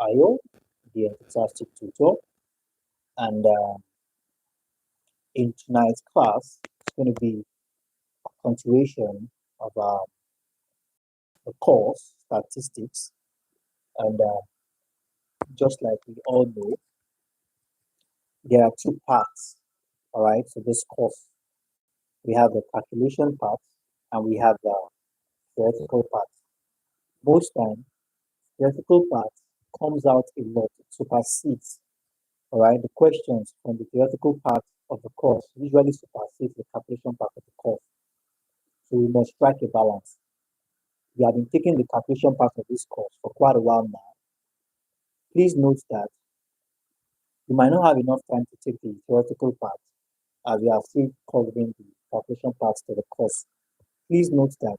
Ayo, the enthusiastic tutor, and in tonight's class, it's going to be a continuation of the course statistics, and just like we all know, there are two parts. All right, so this course we have the calculation part and we have the theoretical part. Most time, theoretical part comes out a lot, it supersedes. All right, the questions from the theoretical part of the course usually supersedes the calculation part of the course. So we must strike a balance. We have been taking the calculation part of this course for quite a while now. Please note that you might not have enough time to take the theoretical part as we are still covering the calculation parts to the course. Please note that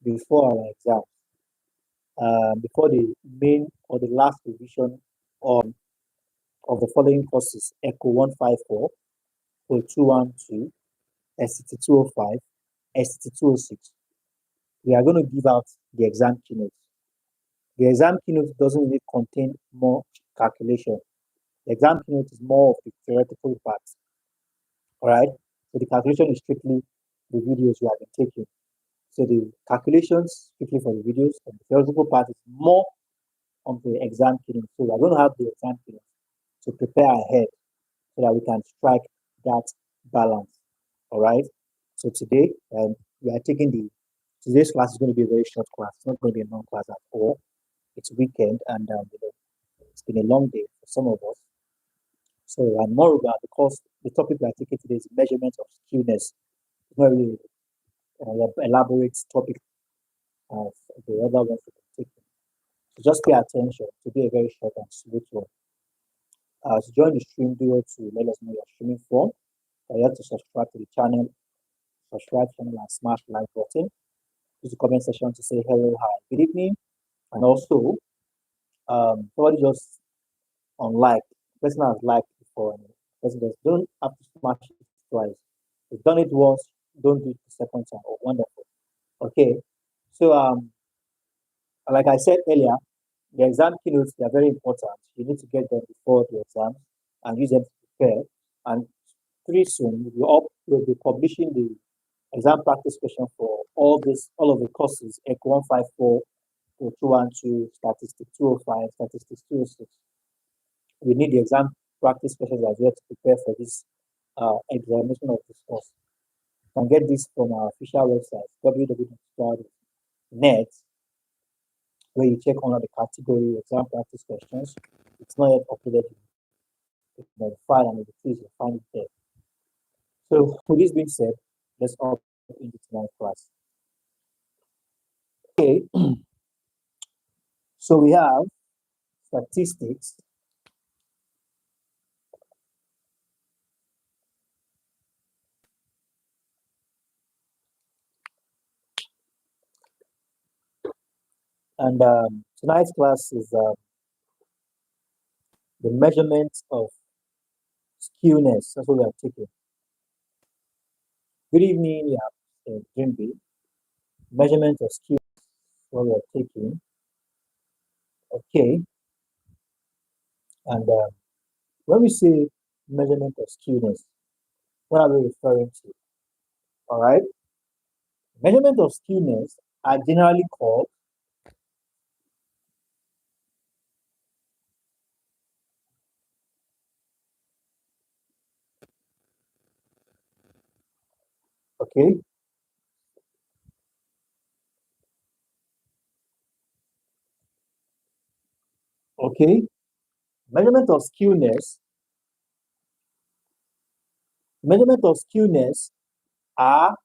before our exams, before the main or the last revision of the following courses, ECHO 154, PO 212, SCT 205, SCT 206, we are going to give out the exam keynote. The exam keynote doesn't really contain more calculation. The exam keynote is more of the theoretical part. All right. So the calculation is strictly the videos you have been taking. So the calculations strictly for the videos, and the theoretical part is more on the exam keynote. So we're going to have the exam keynote to prepare ahead so that we can strike that balance. All right. So today, we are taking today's class is going to be a very short class. It's not going to be a long class at all. It's weekend, and it's been a long day for some of us. So, and moreover, the topic we are taking today is measurement of skewness. It's not really elaborate topic as the other ones we are taking. So just pay attention to be a very short and sweet one. To join the stream, do it to let us know your streaming from. You have to subscribe to the channel, and smash the like button. Use the comment section to say hello, hi, good evening, and also somebody just unlike the person has liked before. And the person just don't have to smash it twice. You've done it once, don't do it the second time. Oh, wonderful. Okay, so like I said earlier, the exam keynotes, they are very important. You need to get them before the exam and use them to prepare. And pretty soon we'll be publishing the exam practice question for all of the courses, ECHO 154, 212, Statistics 205, Statistics 206. We need the exam practice questions as well to prepare for this examination of this course. You can get this from our official website, www.net, where you check under the category exam practice questions. It's not yet uploaded in the file, and please you'll find it there. So with this being said, let's hop into tonight's class. Okay, so we have statistics. And tonight's class is the measurement of skewness. That's what we are taking. Good evening, yeah, Jimby. Measurement of skewness, what we are taking. Okay. And when we say measurement of skewness, what are we referring to? All right. Measurement of skewness are generally called okay. Okay. Measurement of skewness are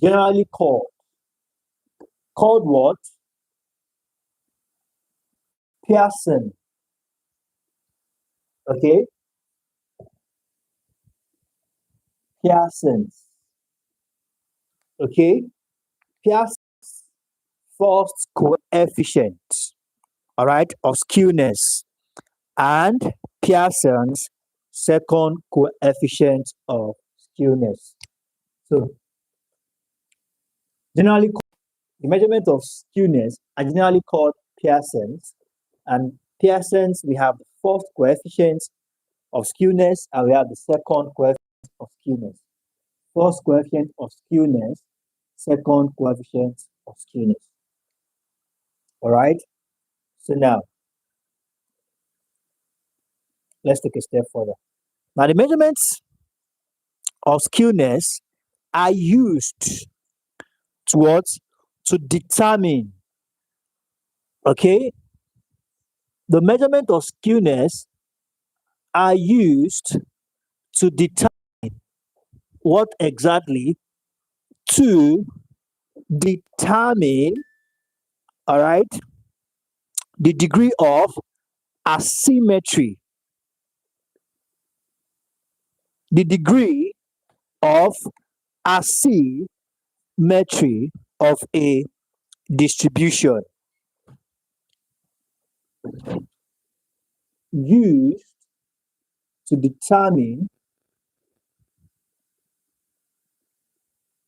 generally called what? Pearson. Okay. Pearson's. Okay. Pearson's first coefficient, all right, of skewness, and Pearson's second coefficient of skewness. So generally, the measurement of skewness are generally called Pearson's, And Pearson's, we have the first coefficient of skewness and we have the second coefficient of skewness. First coefficient of skewness, second coefficient of skewness. All right. So now, let's take a step further. Now, the measurements of skewness are used to what? To determine, okay? The measurement of skewness are used to determine what exactly? To determine, all right, the degree of asymmetry. The degree of asymmetry of a distribution used to determine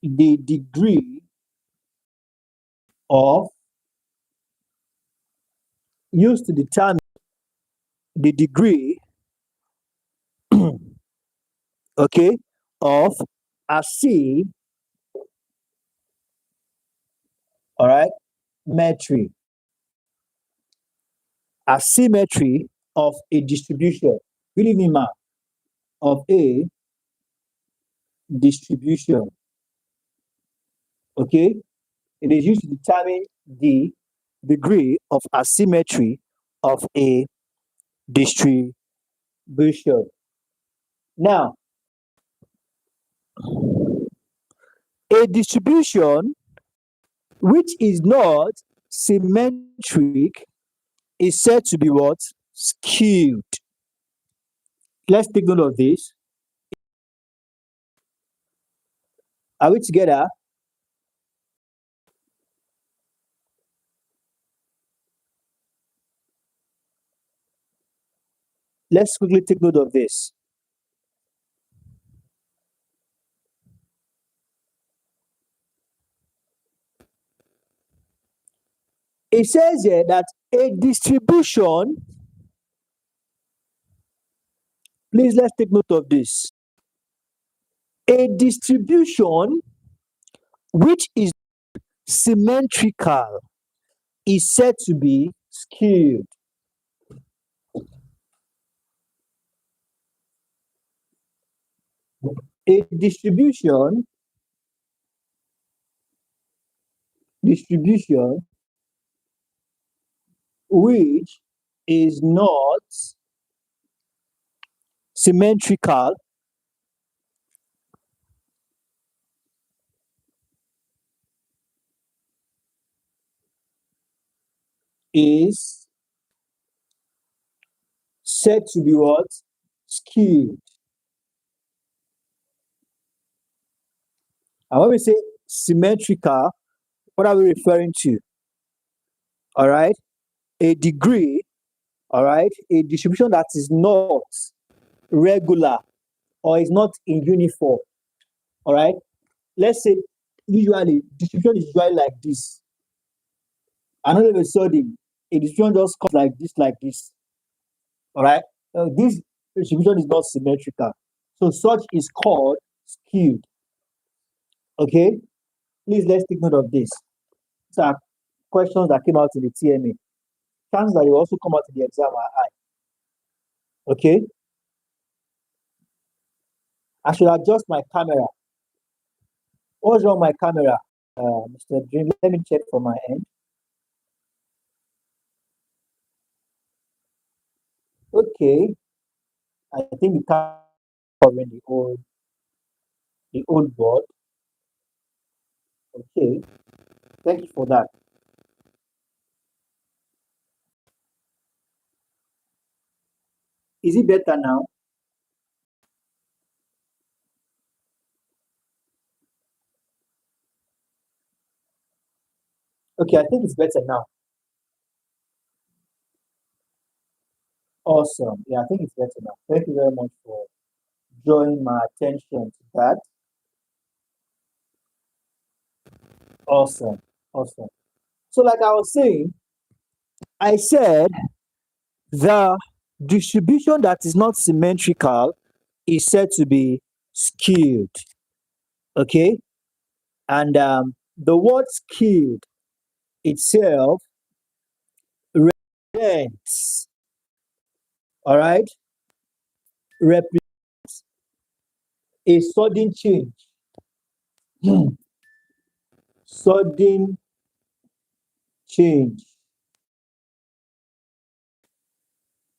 the degree of used to determine the degree okay of asymmetry, all right, metry, asymmetry of a distribution. Good evening, ma. Of a distribution. Okay, it is used to determine the degree of asymmetry of a distribution. Now, a distribution which is not symmetric is said to be what? Skewed. Let's take note of this. Are we together? Let's quickly take note of this. It says here that a distribution, please let's take note of this. A distribution which is symmetrical is said to be skewed. A distribution which is not symmetrical is said to be what? Skewed. And when we say symmetrical, what are we referring to? All right, a degree, all right, a distribution that is not regular or is not in uniform. All right, let's say usually distribution is usually like this, and all of a sudden a distribution just comes like this. All right, this distribution is not symmetrical, so such is called skewed. Okay, please let's take note of this. These are questions that came out in the TMA. Chances that they will also come out in the exam are high. Okay, I should adjust my camera. What's wrong with my camera, Mr. Dream? Let me check from my end. Okay, I think the camera covering the old board. Okay, thank you for that. Is it better now? Okay, I think it's better now. Awesome. Yeah, I think it's better now. Thank you very much for drawing my attention to that. Awesome. Awesome. So, like I was saying, I said The distribution that is not symmetrical is said to be skewed. Okay, and the word skewed itself represents, all right, represents a sudden change. Sudden change.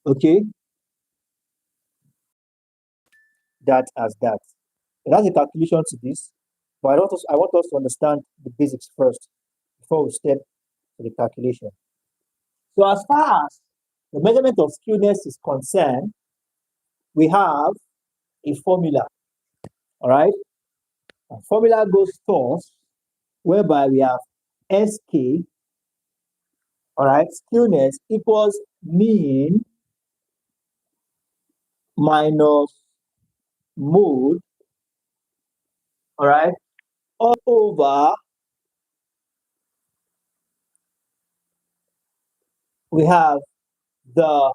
Okay, that as that. That's a calculation to this, but I want us to understand the basics first before we step to the calculation. So as far as the measurement of skewness is concerned, we have a formula. All right, a formula goes first, whereby we have SK. All right, skewness equals mean minus mode. All right, all over we have the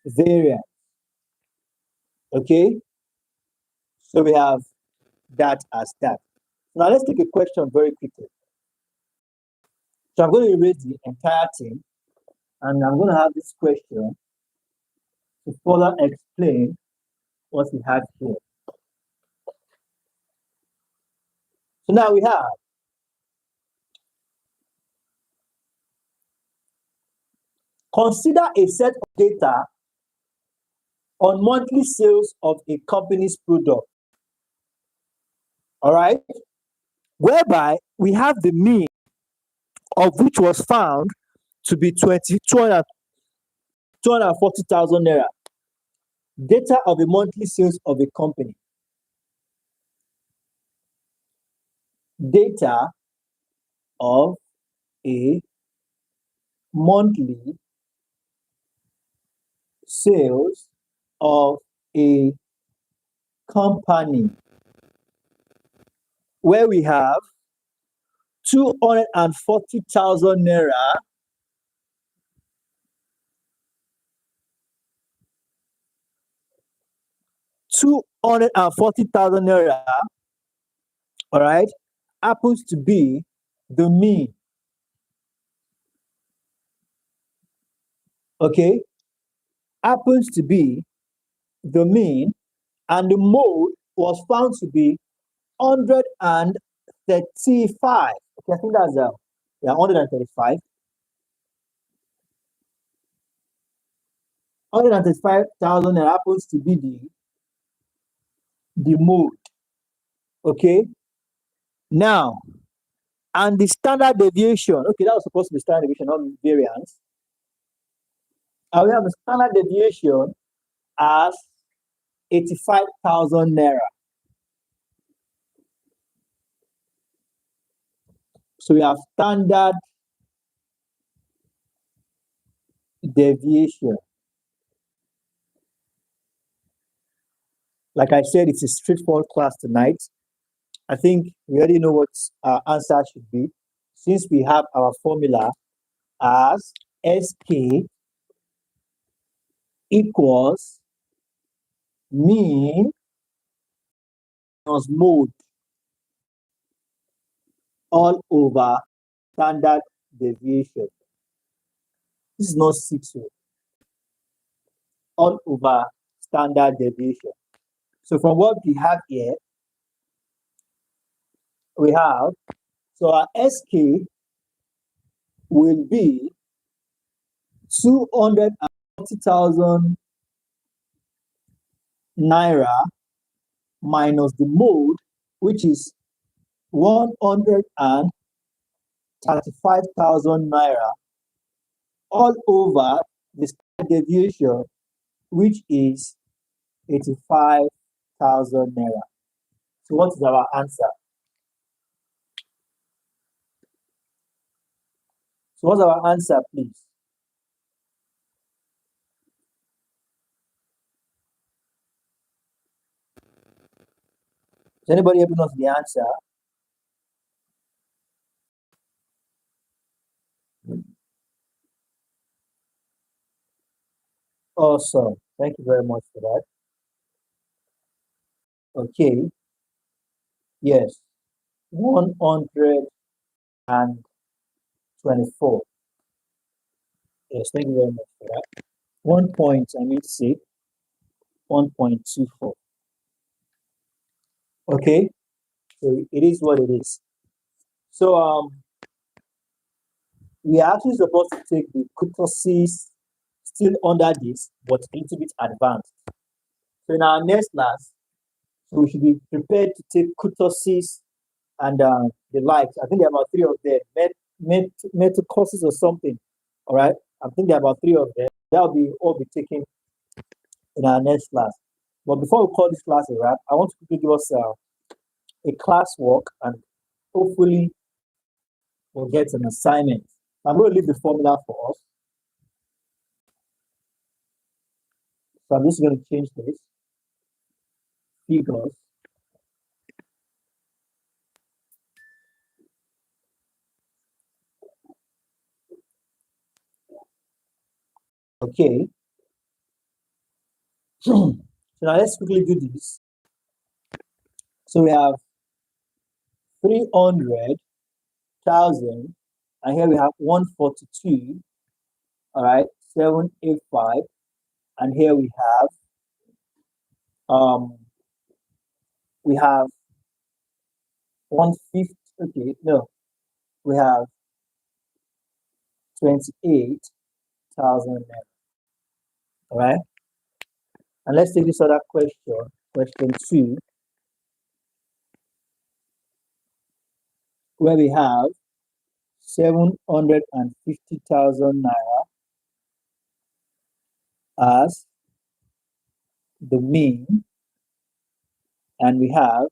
variance. Okay, so we have that as that. Now let's take a question very quickly. So I'm going to erase the entire thing, and I'm going to have this question to further explain what we have here. So now we have consider a set of data on monthly sales of a company's product. All right, whereby we have the mean of which was found to be 240,000 naira. Data of the monthly sales of a company. Data of a monthly sales of a company, where we have 240,000 naira 240,000 naira, all right, happens to be the mean. Okay, happens to be the mean, and the mode was found to be 135. Okay, I think that's 135. 135,000 happens to be the mode. Okay, now, and the standard deviation. Okay, that was supposed to be standard deviation, not variance. And we have the standard deviation as 85,000 naira. So we have standard deviation. Like I said, it's a straightforward class tonight. I think we already know what our answer should be, since we have our formula as SK equals mean minus mode all over standard deviation. This is not 6, all over standard deviation. So from what we have here, we have, so our SK will be 240,000 naira minus the mode, which is 135,000 naira, all over the standard deviation, which is 85,000 naira. So what is our answer? So what's our answer, please? Is anybody able to know the answer? Awesome. Thank you very much for that. Okay. Yes. 124. Yes, thank you very much for that. 1 point, I mean to say 1.24. Okay. So it is what it is. So we are actually supposed to take the kurtosis still under this, but a little bit advanced. So in our next class, so we should be prepared to take kurtosis and the likes. I think there are about three of them. Meta courses or something. All right. I think there are about three of them. That'll be all be taken in our next class. But before we call this class a wrap, I want to quickly give us a classwork and hopefully we'll get an assignment. I'm going to leave the formula for us. So I'm just going to change this. Figures. Okay. So now let's quickly do this. So we have 300,000, and here we have 142. All right, 785, and here um we have 150. Okay, no, we have 28,000. All right, and let's take this other question. Question two, where we have 750,000 naira as the mean, and we have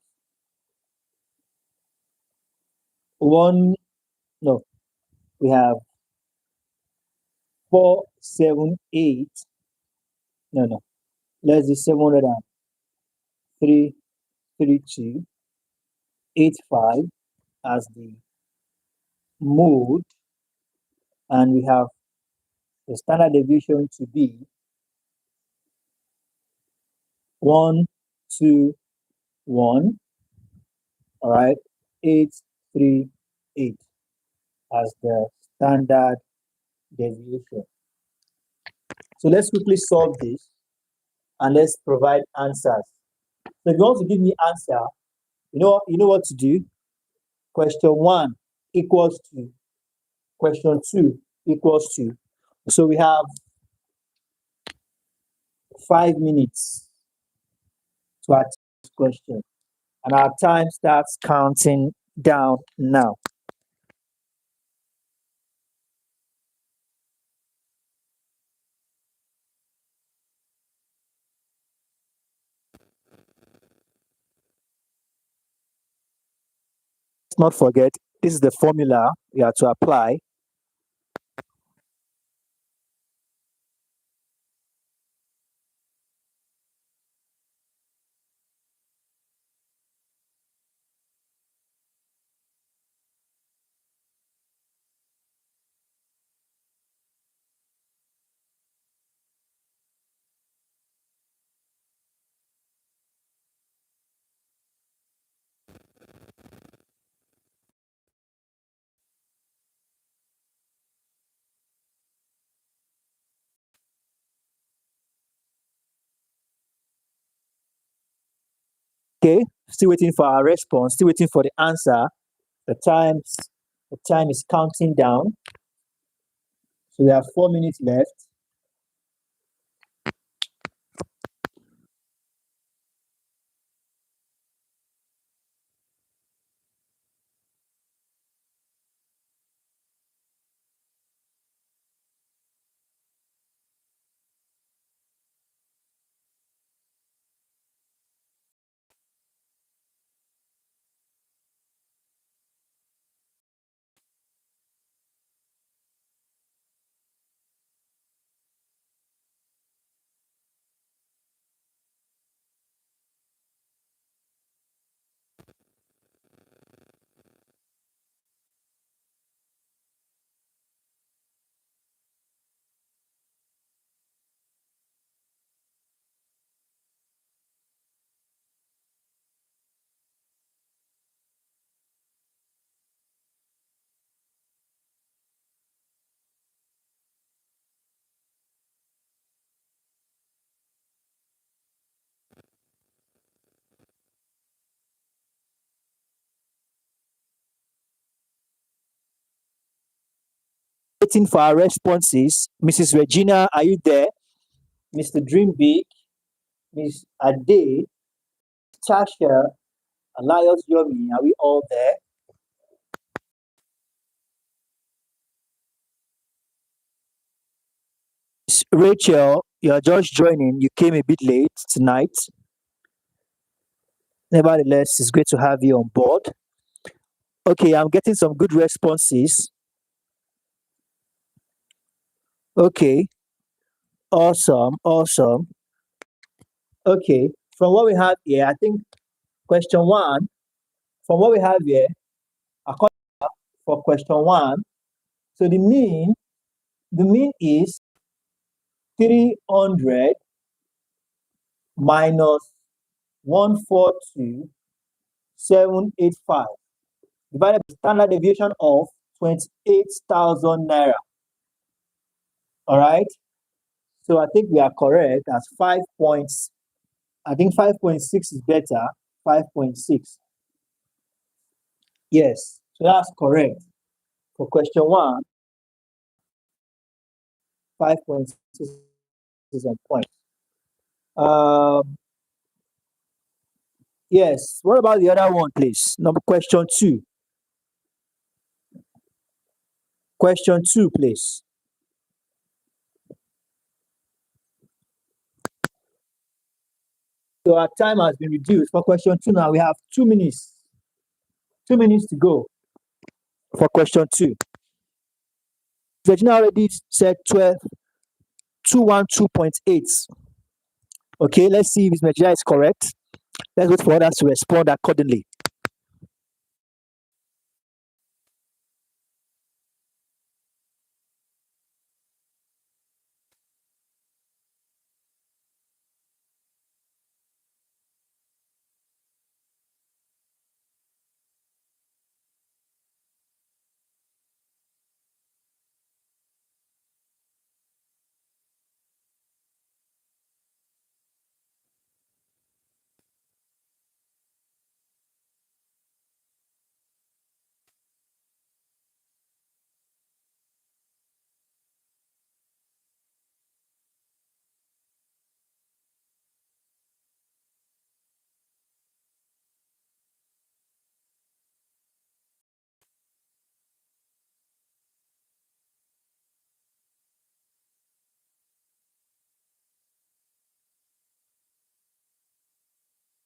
one. No, we have 478. No, no. Let's do 703,3285 as the mode, and we have the standard deviation to be 121. All right, 838 as the standard deviation. So let's quickly solve this and let's provide answers. So if you want to give me answer, you know what to do. Question one equals to question two equals to. So we have 5 minutes to answer this question, and our time starts counting down now. Let's not forget, this is the formula we have to apply. Okay, still waiting for our response, still waiting for the answer. The time is counting down. So we have 4 minutes left. Waiting for our responses. Mrs. Regina, are you there? Mr. Dream Big, Miss Ade, Tasha, Elias Yomi, are we all there? Miss Rachel, you're just joining. You came a bit late tonight. Nevertheless, it's great to have you on board. Okay, I'm getting some good responses. Okay, awesome, awesome. Okay, from what we have here, I think question one, from what we have here, according for question one, so the mean is 300 minus 142,785 divided by standard deviation of 28,000 naira. All right. So I think we are correct as 5 points. I think 5.6 is better. 5.6. Yes. So that's correct. For question one, 5.6 is on point. Yes. What about the other one, please? Number question two. Question two, please. So our time has been reduced. For question two now, we have 2 minutes. 2 minutes to go for question two. Virginia already said 212.8. Okay, let's see if Miss Virginia is correct. Let's wait for others to respond accordingly.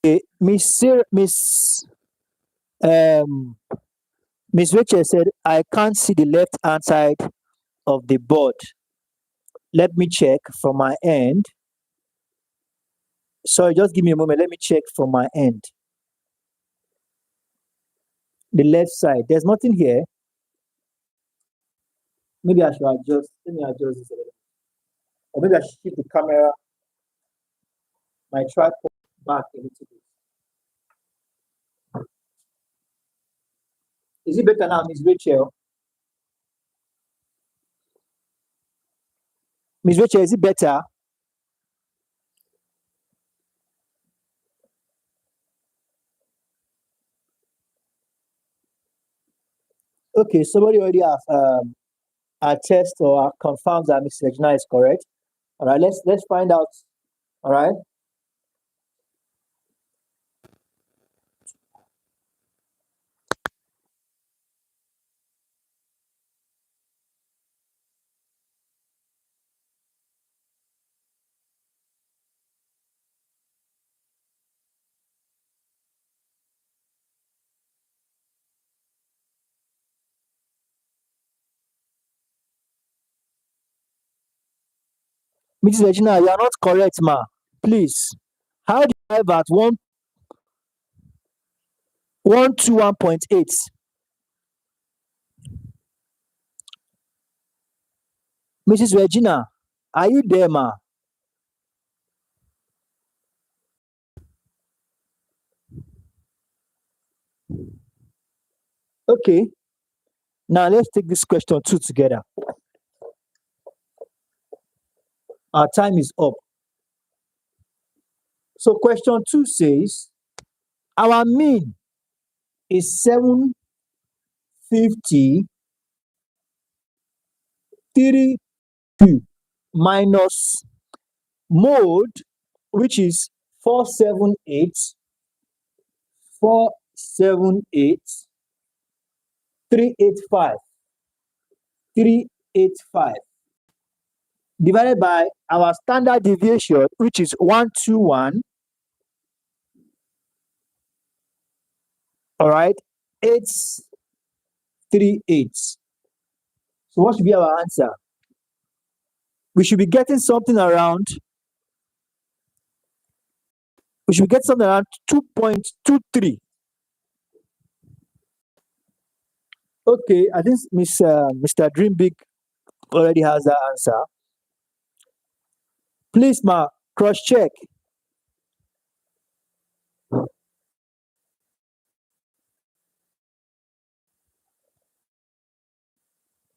Okay, um, Miss Rachel said, I can't see the left hand side of the board. Let me check from my end. Sorry, just give me a moment. Let me check from my end. The left side. There's nothing here. Maybe I should adjust. Let me adjust this a little. Or maybe I should keep the camera, my tripod back a little bit. Is it better now, Miss Rachel? Miss Rachel, is it better? Okay, somebody already has attest or confirms that Miss Regina is correct. All right, let's find out. All right. Mrs. Regina, you are not correct, ma. Please. How do you arrive at 121.8? Mrs. Regina, are you there, ma? Okay. Now let's take this question two together. Our time is up. So question two says our mean is 750 32 minus mode, which is 478, 478, 385, 385, divided by our standard deviation, which is 121, all right, 838. So what should be our answer? We should be getting something around, 2.23. Okay, I think Mr. Dream Big already has that answer. Please, ma, cross check.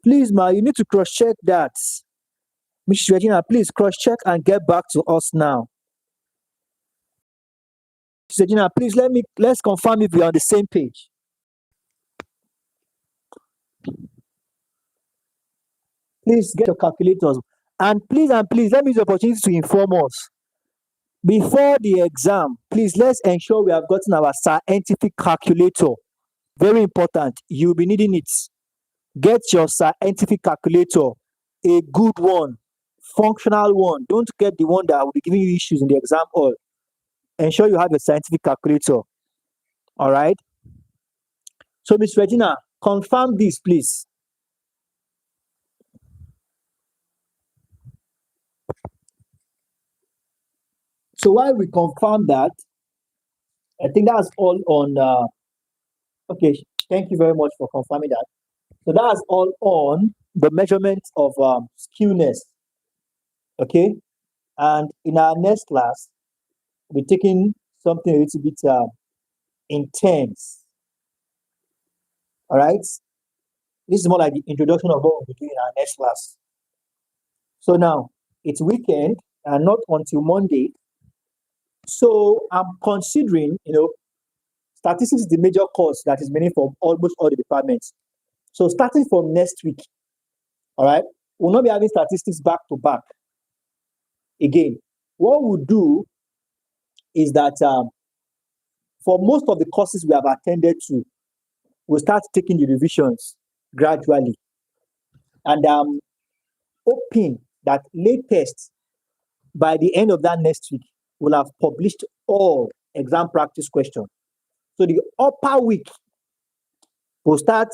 Please, ma, you need to cross check that. Mrs. Regina, please cross check and get back to us now. Mrs. Regina, please let's confirm if we're on the same page. Please get your calculators. And please, let me use the opportunity to inform us. Before the exam, please let's ensure we have gotten our scientific calculator. Very important. You'll be needing it. Get your scientific calculator, a good one, functional one. Don't get the one that will be giving you issues in the exam hall. Ensure you have a scientific calculator. All right. So, Ms. Regina, confirm this, please. So while we confirm that, I think that's all on. Okay, thank you very much for confirming that. So that's all on the measurement of skewness. Okay, and in our next class, we're taking something a little bit intense. All right, this is more like the introduction of what we'll be doing in our next class. So now it's weekend and not until Monday. So I'm considering, statistics is the major course that is meant for almost all the departments. So starting from next week, all right, we'll not be having statistics back to back. Again, what we'll do is that for most of the courses we have attended to, we'll start taking the revisions gradually. And I'm hoping that latest by the end of that next week, we'll have published all exam practice questions. So the upper week, we'll start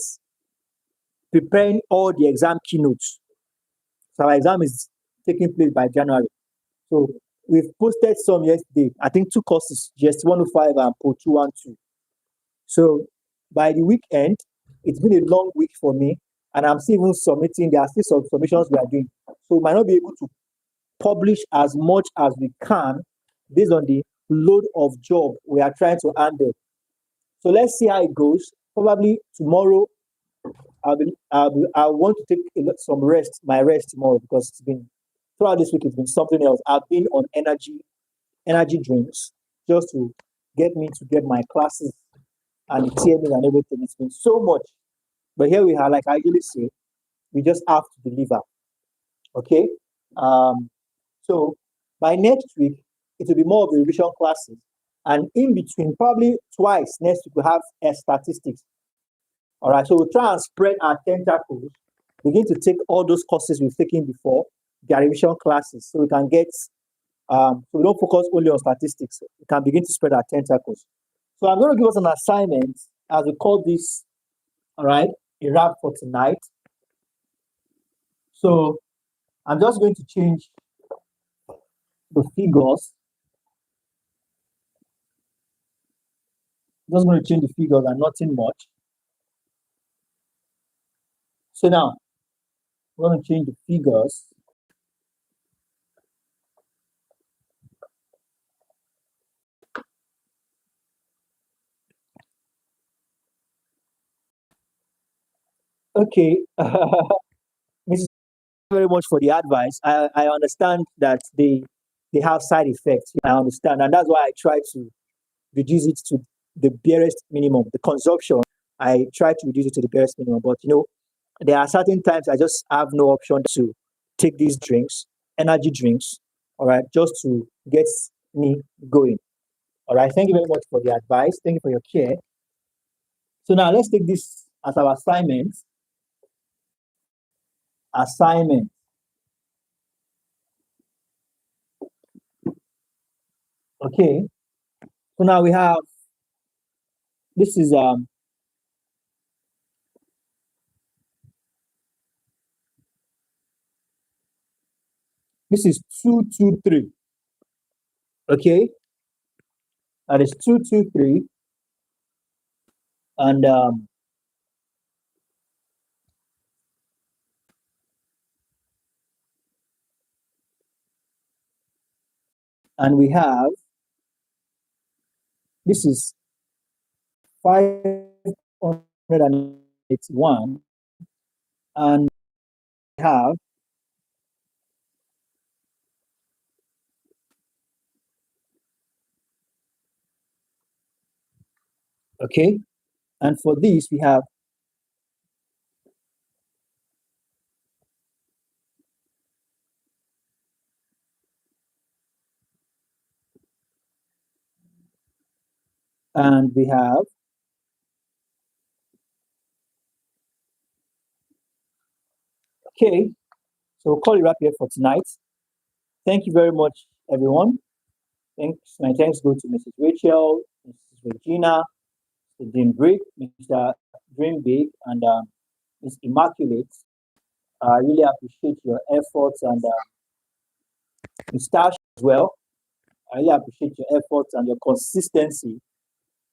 preparing all the exam keynotes. So our exam is taking place by January. So we've posted some yesterday. I think 2 courses, GST 105 and PO 212. So by the weekend, it's been a long week for me, and I'm still even submitting. There are still some submissions we are doing. So we might not be able to publish as much as we can based on the load of job we are trying to handle. So let's see how it goes. Probably tomorrow, I want to take some rest, my rest tomorrow, because it's been throughout this week. It's been something else. I've been on energy drinks just to get my classes and the TMing and everything. It's been so much, but here we are. Like I usually say, we just have to deliver. Okay. So by next week, it will be more of the revision classes, and in between, probably twice next week, we'll have statistics. All right, so we'll try and spread our tentacles, begin to take all those courses we've taken before, their revision classes, so we can get, so we don't focus only on statistics. We can begin to spread our tentacles. So I'm going to give us an assignment, as we call this, all right, a wrap for tonight. So I'm just going to change the figures. Just going to change the figures and nothing much. So now, we're going to change the figures. Okay. Mrs. very much for the advice. I understand that they have side effects. I understand. And that's why I try to reduce it to the barest minimum. The consumption, I try to reduce it to the barest minimum. But, there are certain times I just have no option to take these drinks, energy drinks, all right, just to get me going. All right. Thank you very much for the advice. Thank you for your care. So now let's take this as our assignment. Assignment. Okay. So now we have this is this is 223. Okay. That is 223. And we have this is 581, and we have okay, and for this we have and we have okay. So we'll call it wrap here for tonight. Thank you very much, everyone. Thanks. My thanks go to Mrs. Rachel, Mrs. Regina, Mr. Dean Brick, Mr. Dream Big, and Ms. Immaculate. I really appreciate your efforts, and Ms. Tash as well. I really appreciate your efforts and your consistency.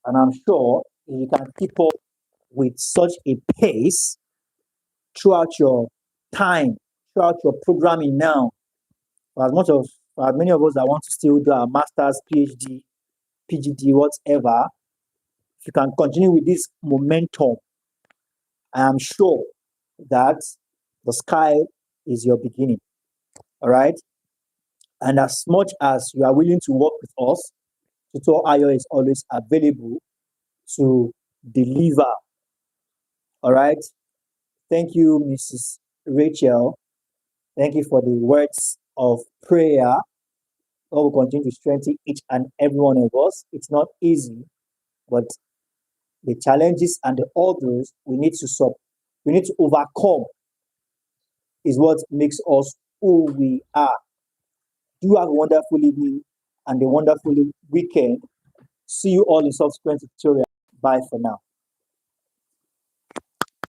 And I'm sure if you can keep up with such a pace throughout your time, throughout your programming now, for as much of for as many of us that want to still do our master's, PhD, PGD, whatever, if you can continue with this momentum, I am sure that the sky is your beginning. All right. And as much as you are willing to work with us, Tutor Ayo is always available to deliver. All right. Thank you, Mrs. Rachel. Thank you for the words of prayer. God will continue to strengthen each and every one of us. It's not easy, but the challenges and the others we need to overcome is what makes us who we are. Do have a wonderful evening and a wonderful weekend. See you all in subsequent tutorial. Bye for now.